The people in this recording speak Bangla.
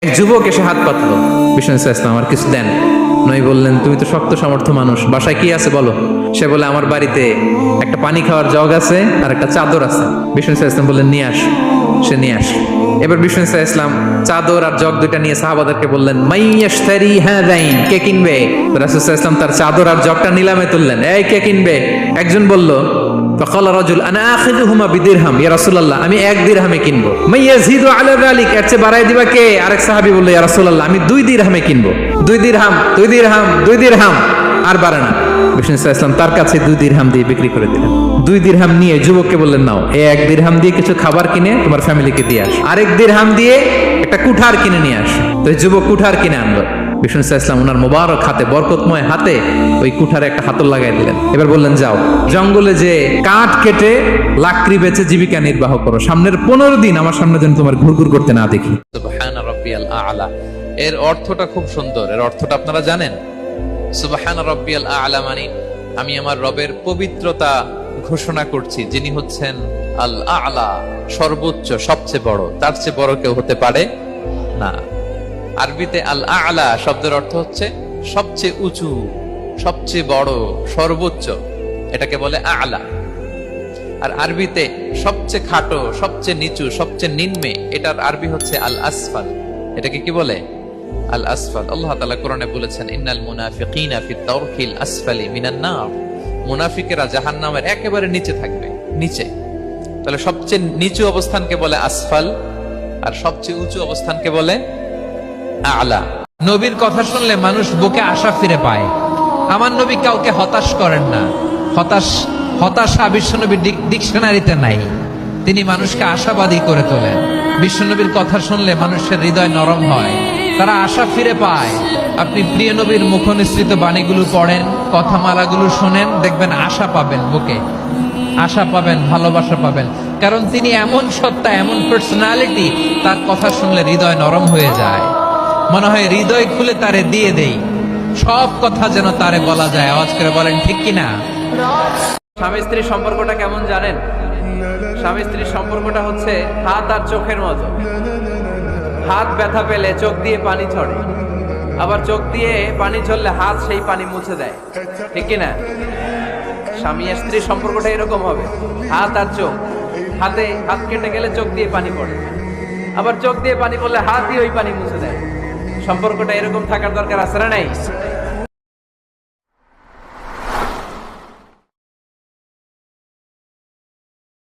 এক যুবক এসে হাত পাতলো, বিষ্ণু ইসলাম আমার কিছু দেন। নবী বললেন, তুমি তো শক্ত সামর্থ্য মানুষ, বাসায় কি আছে বলো। সে বলে, আমার বাড়িতে একটা পানি খাওয়ার জগ আছে আর একটা চাদর আছে। বিষ্ণু ইসলাম বললেন, নিয়ে আস। সে নিয়ে আস। এবার বিষ্ণু ইসলাম চাদর আর জগ দুইটা নিয়ে সাহাবাদেরকে বললেন, মাইয়াশতারি হাযাইন, কে কিনবে। রাসূল সাল্লাল্লাহু আলাইহি ওয়াসাল্লাম তার চাদর আর জগটা নিলামে তুললেন, এই কে কিনবে। একজন বলল, ফাকালা রাজুল আনা আখিযুহুমা বিদিরহাম, ইয়া রাসূলুল্লাহ আমি 1 দিরহামে কিনবো। মাইয়াজিদু আলা যালিক, এর চেয়ে বাড়ায় দিবা কে। আরেক সাহাবী বলল, ইয়া রাসূলুল্লাহ আমি 2 দিরহামে কিনবো। 2 দিরহাম, 2 দিরহাম, 2 দিরহাম, আর বাড়ে না। বিষ্ণু ইসলাম তার কাছে 2 দিরহাম দিয়ে বিক্রি করে দিলেন। 2 দিরহাম নিয়ে যুবককে বললেন, নাও এই 1 দিরহাম দিয়ে কিছু খাবার কিনে তোমার ফ্যামিলিকে দিয়ে আস, আরেক দিরহাম দিয়ে একটা কুঠার কিনে নিয়ে আস। তো যুবক কুঠার কিনে আনলো। বিষ্ণু ইসলাম ওনার মোবারক হাতে, বরকতময় হাতে ওই কুঠারে একটা হাতল লাগাই দিলেন। এবার বললেন, যাও জঙ্গলে যে কাঠ কেটে লাকড়ি বেচে জীবিকা নির্বাহ করো, সামনের 15 দিন আমার সামনে যেন তোমার ঘুরঘুর করতে না দেখি। সুবহানা রাব্বিয়াল আ'লা, এর অর্থটা খুব সুন্দর। এর অর্থটা আপনারা জানেন? সুবহানা রাব্বিয়াল আ'লা মানে আমি আমার রবের পবিত্রতা ঘোষণা করছি, যিনি হচ্ছেন আল আ'লা, সর্বোচ্চ, সবচেয়ে বড়। তার চেয়ে বড় কেউ হতে পারে না। আরবিতে আল আ'লা শব্দের অর্থ হচ্ছে সবচেয়ে উঁচু, সবচেয়ে বড়, সর্বোচ্চ, এটাকে বলে আ'লা। আর আরবিতে সবচেয়ে খাটো, সবচেয়ে নিচু, সবচেয়ে নিম্নে, এটার আরবি হচ্ছে আল আসফাল। এটাকে কি বলে? আল আসফাল। আল্লাহ তাআলা কোরআনে বলেছেন, ইন্নাল মুনাফিকিনা ফিদ দারকিল আসফালি মিনান নার, মুনাফিকেরা জাহান্নামের একেবারে নিচে থাকবে, নিচে। তাহলে সবচেয়ে নিচু অবস্থানকে বলে আসফাল, আর সবচেয়ে উঁচু অবস্থানকে বলে আ'লা। নবীর কথা শুনলে মানুষ বুকে আশা ফিরে পায়। আমার নবী কাউকে হতাশ করেন না। হতাশা বিশ্বনবীর ডিকশনারিতে নাই। তিনি মানুষকে আশাবাদী করে তোলেন। বিশ্বনবীর কথা শুনলে মানুষের হৃদয় নরম হয়, তারা আশা ফিরে পায়। আপনি প্রিয় নবীর মুখনিসৃত বাণীগুলো পড়েন, কথামালাগুলো শোনেন, দেখবেন আশা পাবেন, বুকে আশা পাবেন, ভালোবাসা পাবেন। কারণ তিনি এমন সত্তা, এমন পার্সোনালিটি, তার কথা শুনলে হৃদয় নরম হয়ে যায়। মনে হয় হৃদয় খুলে তারে দিয়ে দেই, সব কথা যেন তারে বলা যায়। আওয়াজ করে বলেন ঠিক কিনা? স্বামী স্ত্রীর সম্পর্কটা কেমন জানেন? স্বামী স্ত্রীর সম্পর্কটা হচ্ছে হাত আর চোখের মতো। হাত ব্যথা পেলে চোখ দিয়ে পানি ঝরে, আবার চোখ দিয়ে পানি ঝরলে হাত সেই পানি মুছে দেয়, ঠিক কিনা? স্বামী আর স্ত্রীর সম্পর্কটা এরকম হবে, হাত আর চোখ। হাত কেটে গেলে চোখ দিয়ে পানি পড়ে, আবার চোখ দিয়ে পানি পড়লে হাত দিয়ে ওই পানি মুছে দেয়। সম্পর্কটা এরকম থাকার দরকার আছে না নাই?